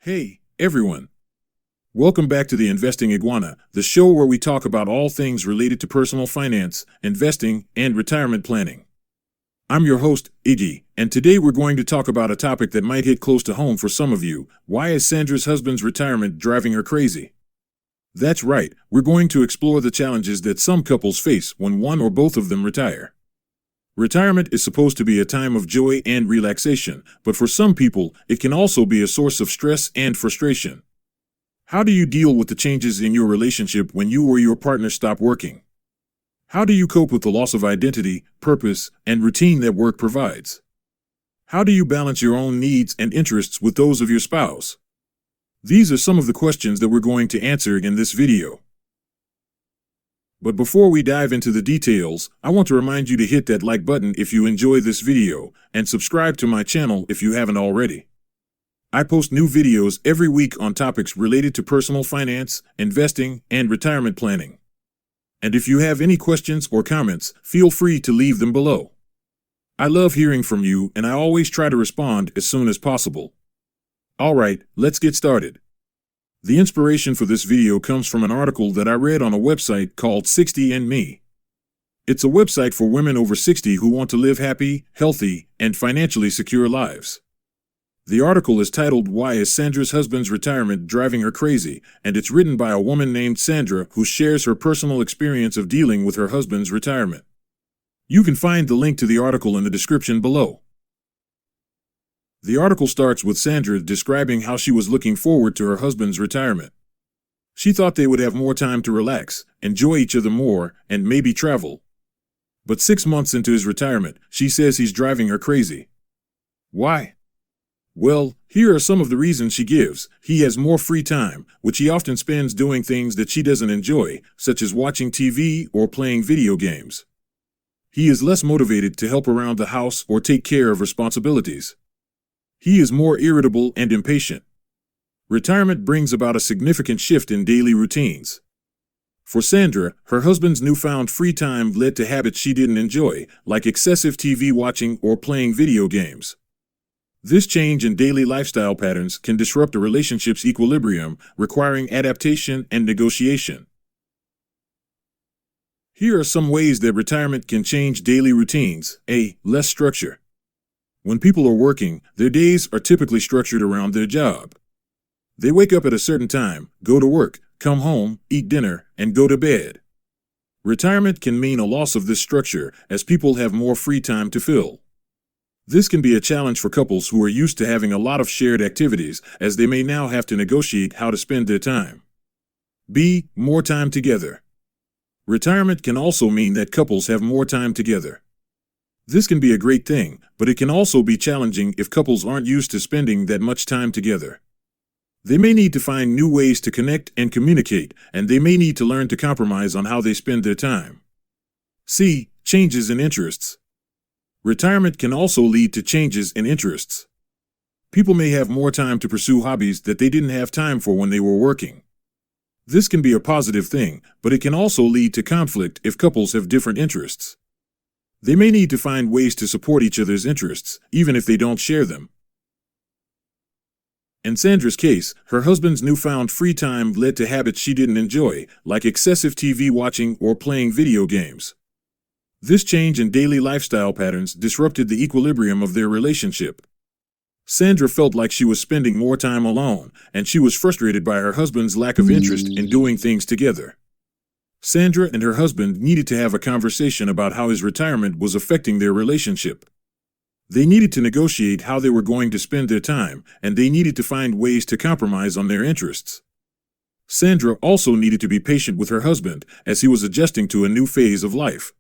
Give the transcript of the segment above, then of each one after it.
Hey, everyone. Welcome back to the Investing Iguana, the show where we talk about all things related to personal finance, investing, and retirement planning. I'm your host, Iggy, and today we're going to talk about a topic that might hit close to home for some of you. Why is Sandra's husband's retirement driving her crazy? That's right, we're going to explore the challenges that some couples face when one or both of them retire. Retirement is supposed to be a time of joy and relaxation, but for some people, it can also be a source of stress and frustration. How do you deal with the changes in your relationship when you or your partner stop working? How do you cope with the loss of identity, purpose, and routine that work provides? How do you balance your own needs and interests with those of your spouse? These are some of the questions that we're going to answer in this video. But before we dive into the details, I want to remind you to hit that like button if you enjoy this video, and subscribe to my channel if you haven't already. I post new videos every week on topics related to personal finance, investing, and retirement planning. And if you have any questions or comments, feel free to leave them below. I love hearing from you, and I always try to respond as soon as possible. Alright, let's get started. The inspiration for this video comes from an article that I read on a website called 60andMe. It's a website for women over 60 who want to live happy, healthy, and financially secure lives. The article is titled "Why is Sandra's husband's retirement driving her crazy?" and it's written by a woman named Sandra who shares her personal experience of dealing with her husband's retirement. You can find the link to the article in the description below. The article starts with Sandra describing how she was looking forward to her husband's retirement. She thought they would have more time to relax, enjoy each other more, and maybe travel. But 6 months into his retirement, she says he's driving her crazy. Why? Well, here are some of the reasons she gives. He has more free time, which he often spends doing things that she doesn't enjoy, such as watching TV or playing video games. He is less motivated to help around the house or take care of responsibilities. He is more irritable and impatient. Retirement brings about a significant shift in daily routines. For Sandra, her husband's newfound free time led to habits she didn't enjoy, like excessive TV watching or playing video games. This change in daily lifestyle patterns can disrupt a relationship's equilibrium, requiring adaptation and negotiation. Here are some ways that retirement can change daily routines. A. Less structure. When people are working, their days are typically structured around their job. They wake up at a certain time, go to work, come home, eat dinner, and go to bed. Retirement can mean a loss of this structure as people have more free time to fill. This can be a challenge for couples who are used to having a lot of shared activities, as they may now have to negotiate how to spend their time. B. More time together. Retirement can also mean that couples have more time together. This can be a great thing, but it can also be challenging if couples aren't used to spending that much time together. They may need to find new ways to connect and communicate, and they may need to learn to compromise on how they spend their time. C. Changes in interests. Retirement can also lead to changes in interests. People may have more time to pursue hobbies that they didn't have time for when they were working. This can be a positive thing, but it can also lead to conflict if couples have different interests. They may need to find ways to support each other's interests, even if they don't share them. In Sandra's case, her husband's newfound free time led to habits she didn't enjoy, like excessive TV watching or playing video games. This change in daily lifestyle patterns disrupted the equilibrium of their relationship. Sandra felt like she was spending more time alone, and she was frustrated by her husband's lack of interest in doing things together. Sandra and her husband needed to have a conversation about how his retirement was affecting their relationship. They needed to negotiate how they were going to spend their time, and they needed to find ways to compromise on their interests. Sandra also needed to be patient with her husband as he was adjusting to a new phase of life.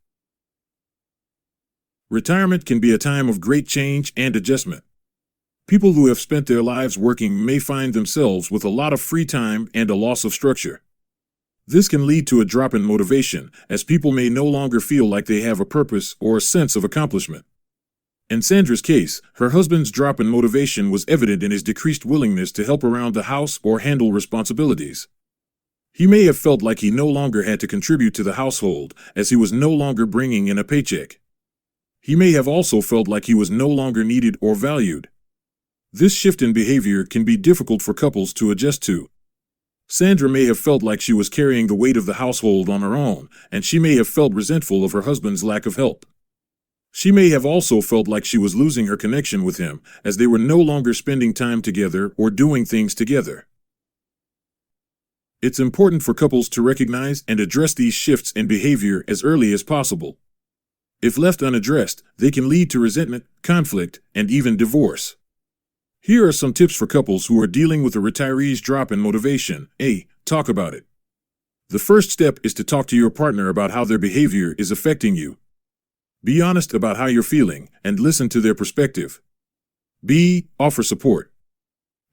Retirement can be a time of great change and adjustment. People who have spent their lives working may find themselves with a lot of free time and a loss of structure. This can lead to a drop in motivation, as people may no longer feel like they have a purpose or a sense of accomplishment. In Sandra's case, her husband's drop in motivation was evident in his decreased willingness to help around the house or handle responsibilities. He may have felt like he no longer had to contribute to the household, as he was no longer bringing in a paycheck. He may have also felt like he was no longer needed or valued. This shift in behavior can be difficult for couples to adjust to. Sandra may have felt like she was carrying the weight of the household on her own, and she may have felt resentful of her husband's lack of help. She may have also felt like she was losing her connection with him, as they were no longer spending time together or doing things together. It's important for couples to recognize and address these shifts in behavior as early as possible. If left unaddressed, they can lead to resentment, conflict, and even divorce. Here are some tips for couples who are dealing with a retiree's drop in motivation. A. Talk about it. The first step is to talk to your partner about how their behavior is affecting you. Be honest about how you're feeling and listen to their perspective. B. Offer support.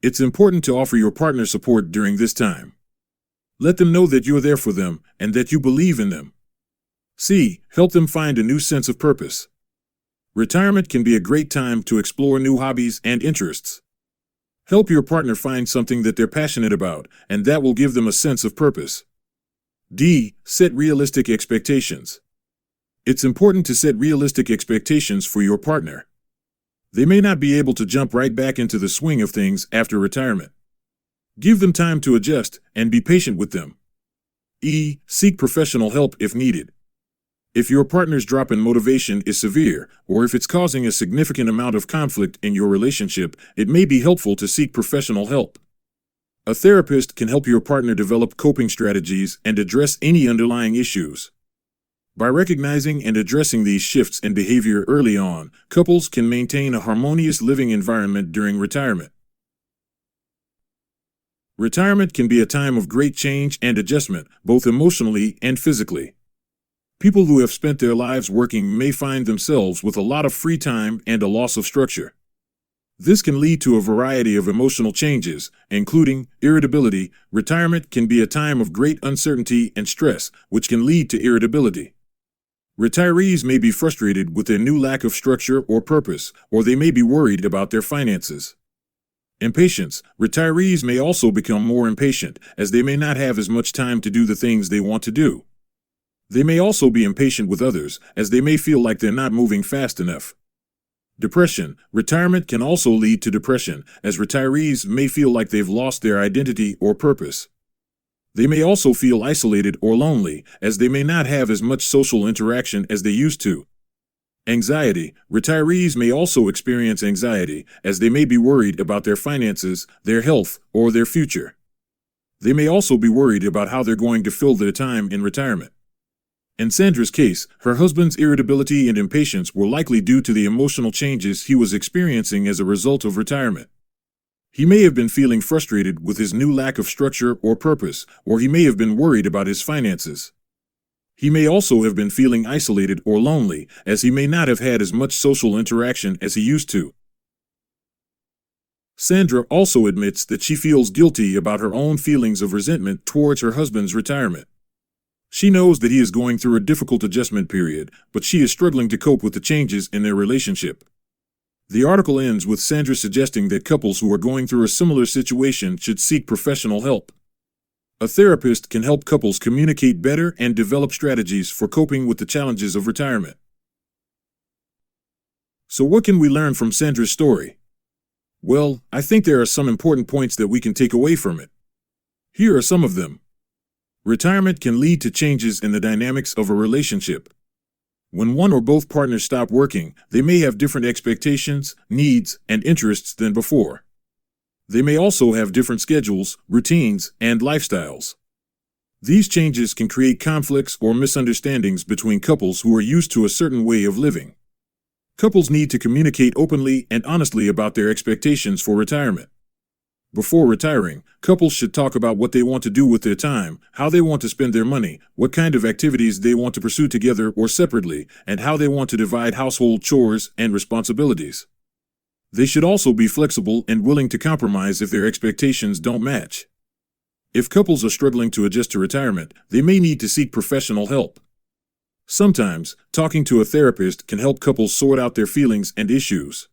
It's important to offer your partner support during this time. Let them know that you're there for them and that you believe in them. C. Help them find a new sense of purpose. Retirement can be a great time to explore new hobbies and interests. Help your partner find something that they're passionate about, and that will give them a sense of purpose. D. Set realistic expectations. It's important to set realistic expectations for your partner. They may not be able to jump right back into the swing of things after retirement. Give them time to adjust and be patient with them. E. Seek professional help if needed. If your partner's drop in motivation is severe, or if it's causing a significant amount of conflict in your relationship, it may be helpful to seek professional help. A therapist can help your partner develop coping strategies and address any underlying issues. By recognizing and addressing these shifts in behavior early on, couples can maintain a harmonious living environment during retirement. Retirement can be a time of great change and adjustment, both emotionally and physically. People who have spent their lives working may find themselves with a lot of free time and a loss of structure. This can lead to a variety of emotional changes, including irritability. Retirement can be a time of great uncertainty and stress, which can lead to irritability. Retirees may be frustrated with their new lack of structure or purpose, or they may be worried about their finances. Impatience. Retirees may also become more impatient, as they may not have as much time to do the things they want to do. They may also be impatient with others, as they may feel like they're not moving fast enough. Depression. Retirement can also lead to depression, as retirees may feel like they've lost their identity or purpose. They may also feel isolated or lonely, as they may not have as much social interaction as they used to. Anxiety. Retirees may also experience anxiety, as they may be worried about their finances, their health, or their future. They may also be worried about how they're going to fill their time in retirement. In Sandra's case, her husband's irritability and impatience were likely due to the emotional changes he was experiencing as a result of retirement. He may have been feeling frustrated with his new lack of structure or purpose, or he may have been worried about his finances. He may also have been feeling isolated or lonely, as he may not have had as much social interaction as he used to. Sandra also admits that she feels guilty about her own feelings of resentment towards her husband's retirement. She knows that he is going through a difficult adjustment period, but she is struggling to cope with the changes in their relationship. The article ends with Sandra suggesting that couples who are going through a similar situation should seek professional help. A therapist can help couples communicate better and develop strategies for coping with the challenges of retirement. So what can we learn from Sandra's story? Well, I think there are some important points that we can take away from it. Here are some of them. Retirement can lead to changes in the dynamics of a relationship. When one or both partners stop working, they may have different expectations, needs, and interests than before. They may also have different schedules, routines, and lifestyles. These changes can create conflicts or misunderstandings between couples who are used to a certain way of living. Couples need to communicate openly and honestly about their expectations for retirement. Before retiring, couples should talk about what they want to do with their time, how they want to spend their money, what kind of activities they want to pursue together or separately, and how they want to divide household chores and responsibilities. They should also be flexible and willing to compromise if their expectations don't match. If couples are struggling to adjust to retirement, they may need to seek professional help. Sometimes, talking to a therapist can help couples sort out their feelings and issues.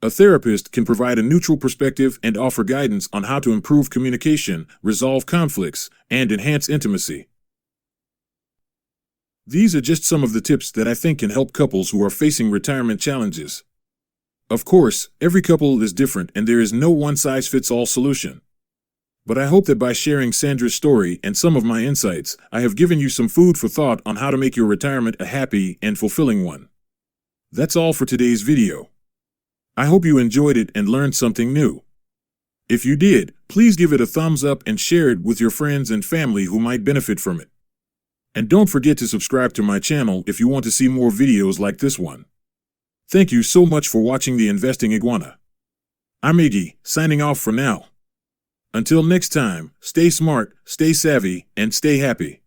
A therapist can provide a neutral perspective and offer guidance on how to improve communication, resolve conflicts, and enhance intimacy. These are just some of the tips that I think can help couples who are facing retirement challenges. Of course, every couple is different and there is no one-size-fits-all solution. But I hope that by sharing Sandra's story and some of my insights, I have given you some food for thought on how to make your retirement a happy and fulfilling one. That's all for today's video. I hope you enjoyed it and learned something new. If you did, please give it a thumbs up and share it with your friends and family who might benefit from it. And don't forget to subscribe to my channel if you want to see more videos like this one. Thank you so much for watching the Investing Iguana. I'm Iggy, signing off for now. Until next time, stay smart, stay savvy, and stay happy.